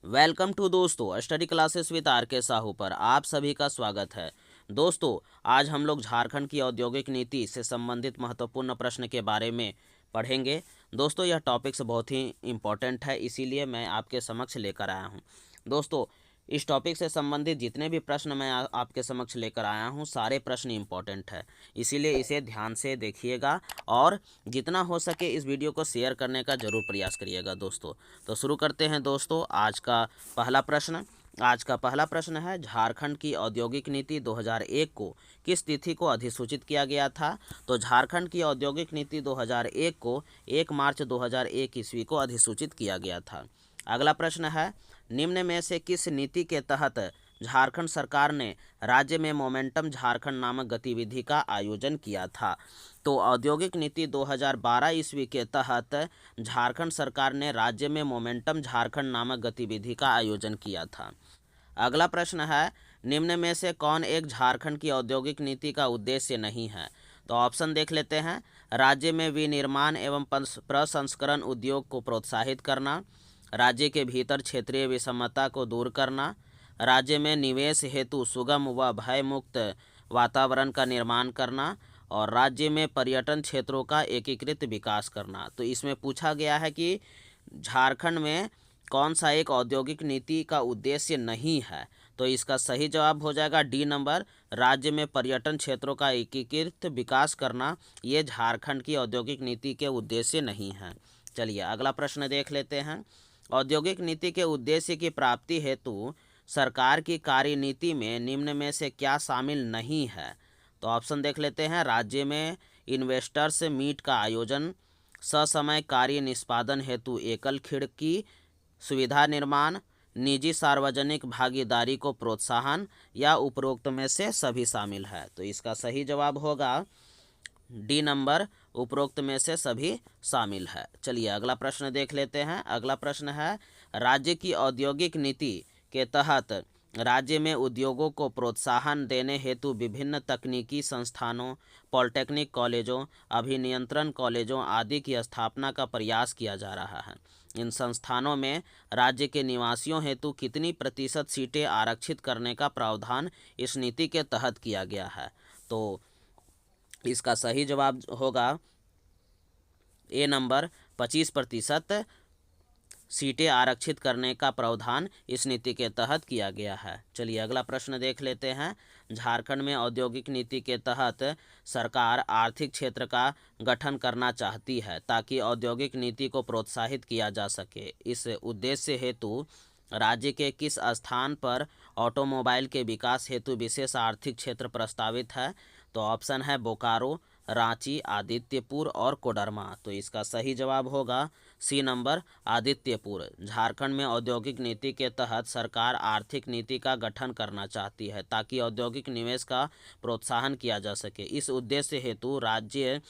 Welcome to दोस्तों study classes with are के साहू पर आप सभी का स्वागत है। दोस्तों, आज हम लोग झारखंड की औद्योगिक नीति से संबंधित महत्वपूर्ण प्रश्न के बारे में पढ़ेंगे। दोस्तों, यह टॉपिक्स बहुत ही इम्पोर्टेंट है, इसीलिए मैं आपके समक्ष लेकर आया हूँ। दोस्तों, इस टॉपिक से संबंधित जितने भी प्रश्न मैं आपके समक्ष लेकर आया हूँ, सारे प्रश्न इम्पोर्टेंट है, इसीलिए इसे ध्यान से देखिएगा और जितना हो सके इस वीडियो को शेयर करने का ज़रूर प्रयास करिएगा। दोस्तों, तो शुरू करते हैं। दोस्तों, आज का पहला प्रश्न है, झारखंड की औद्योगिक नीति 2001 को किस तिथि को अधिसूचित किया गया था? तो झारखंड की औद्योगिक नीति 2001 को 1 मार्च 2001 ईस्वी को अधिसूचित किया गया था। अगला प्रश्न है, निम्न में से किस नीति के तहत झारखंड सरकार ने राज्य में मोमेंटम झारखंड नामक गतिविधि का आयोजन किया था? तो औद्योगिक नीति 2012 ईस्वी के तहत झारखंड सरकार ने राज्य में मोमेंटम झारखंड नामक गतिविधि का आयोजन किया था। अगला प्रश्न है, निम्न में से कौन एक झारखंड की औद्योगिक नीति का उद्देश्य नहीं है? तो ऑप्शन देख लेते हैं। राज्य में विनिर्माण एवं प्रसंस्करण उद्योग को प्रोत्साहित करना, राज्य के भीतर क्षेत्रीय विषमता को दूर करना, राज्य में निवेश हेतु सुगम व भयमुक्त वातावरण का निर्माण करना और राज्य में पर्यटन क्षेत्रों का एकीकृत विकास करना। तो इसमें पूछा गया है कि झारखंड में कौन सा एक औद्योगिक नीति का उद्देश्य नहीं है? तो इसका सही जवाब हो जाएगा डी नंबर, राज्य में पर्यटन क्षेत्रों का एकीकृत विकास करना। ये झारखंड की औद्योगिक नीति के उद्देश्य नहीं है। चलिए अगला प्रश्न देख लेते हैं। औद्योगिक नीति के उद्देश्य की प्राप्ति हेतु सरकार की कार्यनीति में निम्न में से क्या शामिल नहीं है? तो ऑप्शन देख लेते हैं। राज्य में इन्वेस्टर्स मीट का आयोजन, ससमय कार्य निष्पादन हेतु एकल खिड़की सुविधा निर्माण, निजी सार्वजनिक भागीदारी को प्रोत्साहन या उपरोक्त में से सभी शामिल है। तो इसका सही जवाब होगा डी नंबर, उपरोक्त में से सभी शामिल है। चलिए अगला प्रश्न देख लेते हैं। अगला प्रश्न है, राज्य की औद्योगिक नीति के तहत राज्य में उद्योगों को प्रोत्साहन देने हेतु विभिन्न तकनीकी संस्थानों, पॉलिटेक्निक कॉलेजों, अभियंत्रण कॉलेजों आदि की स्थापना का प्रयास किया जा रहा है। इन संस्थानों में राज्य के निवासियों हेतु कितनी प्रतिशत सीटें आरक्षित करने का प्रावधान इस नीति के तहत किया गया है? तो इसका सही जवाब होगा ए नंबर, 25% सीटें आरक्षित करने का प्रावधान इस नीति के तहत किया गया है। चलिए अगला प्रश्न देख लेते हैं। झारखंड में औद्योगिक नीति के तहत सरकार आर्थिक क्षेत्र का गठन करना चाहती है ताकि औद्योगिक नीति को प्रोत्साहित किया जा सके। इस उद्देश्य हेतु राज्य के किस स्थान पर ऑटोमोबाइल के विकास हेतु विशेष आर्थिक क्षेत्र प्रस्तावित है? तो ऑप्शन है बोकारो, रांची, आदित्यपुर और कोडरमा। तो इसका सही जवाब होगा सी नंबर, आदित्यपुर। झारखंड में औद्योगिक नीति के तहत सरकार आर्थिक नीति का गठन करना चाहती है ताकि औद्योगिक निवेश का प्रोत्साहन किया जा सके। इस उद्देश्य हेतु राज्य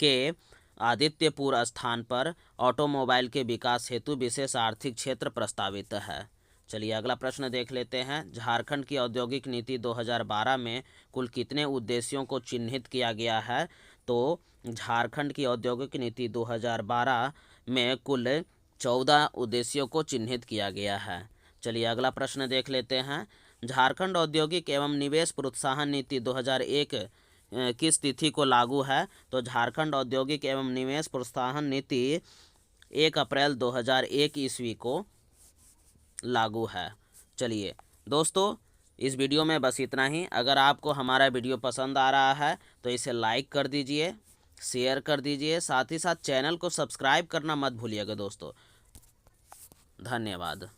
के आदित्यपुर स्थान पर ऑटोमोबाइल के विकास हेतु विशेष आर्थिक क्षेत्र प्रस्तावित है। चलिए अगला प्रश्न देख लेते हैं। झारखंड की औद्योगिक नीति 2012 में कुल कितने उद्देश्यों को चिन्हित किया गया है? तो झारखंड की औद्योगिक नीति 2012 में कुल 14 उद्देश्यों को चिन्हित किया गया है। चलिए अगला प्रश्न देख लेते हैं। झारखंड औद्योगिक एवं निवेश प्रोत्साहन नीति 2001 किस तिथि को लागू है? तो झारखंड औद्योगिक एवं निवेश प्रोत्साहन नीति 1 अप्रैल 2001 ईस्वी को लागू है। चलिए दोस्तों, इस वीडियो में बस इतना ही। अगर आपको हमारा वीडियो पसंद आ रहा है तो इसे लाइक कर दीजिए, शेयर कर दीजिए, साथ ही साथ चैनल को सब्सक्राइब करना मत भूलिएगा दोस्तों। धन्यवाद।